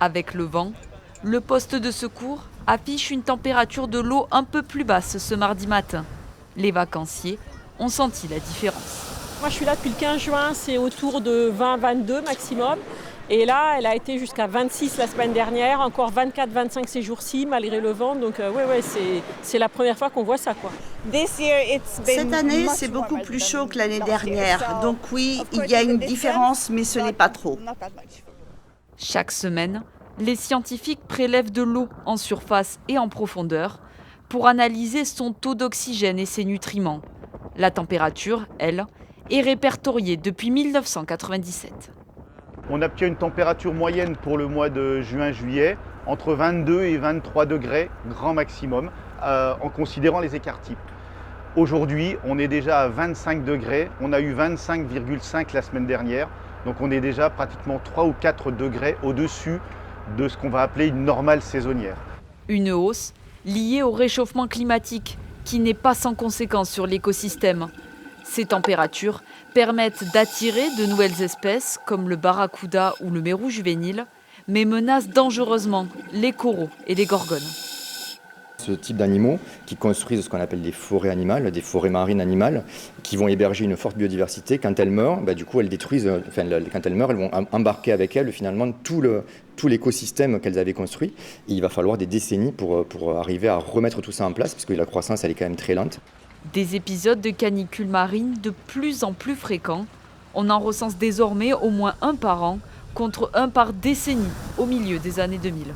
Avec le vent, le poste de secours affiche une température de l'eau un peu plus basse ce mardi matin. Les vacanciers ont senti la différence. Moi, je suis là depuis le 15 juin, c'est autour de 20-22 maximum. Et là, elle a été jusqu'à 26 la semaine dernière, encore 24-25 ces jours-ci, malgré le vent. Donc, c'est la première fois qu'on voit ça, quoi. Cette année, c'est beaucoup plus chaud que l'année dernière. Donc oui, il y a une différence, mais ce n'est pas trop. Chaque semaine, les scientifiques prélèvent de l'eau en surface et en profondeur pour analyser son taux d'oxygène et ses nutriments. La température, elle, est répertoriée depuis 1997. On obtient une température moyenne pour le mois de juin-juillet entre 22 et 23 degrés, grand maximum, en considérant les écarts types. Aujourd'hui, on est déjà à 25 degrés, on a eu 25,5 la semaine dernière, donc on est déjà pratiquement 3 ou 4 degrés au-dessus de ce qu'on va appeler une normale saisonnière. Une hausse liée au réchauffement climatique qui n'est pas sans conséquence sur l'écosystème. Ces températures permettent d'attirer de nouvelles espèces comme le barracuda ou le mérou juvénile, mais menacent dangereusement les coraux et les gorgones. Ce type d'animaux qui construisent ce qu'on appelle des forêts animales, des forêts marines animales, qui vont héberger une forte biodiversité, quand elles meurent, du coup elles détruisent, quand elles meurent, elles vont embarquer avec elles finalement tout l'écosystème qu'elles avaient construit. Et il va falloir des décennies pour arriver à remettre tout ça en place, parce que la croissance elle est quand même très lente. Des épisodes de canicule marine de plus en plus fréquents. On en recense désormais au moins un par an, contre un par décennie au milieu des années 2000.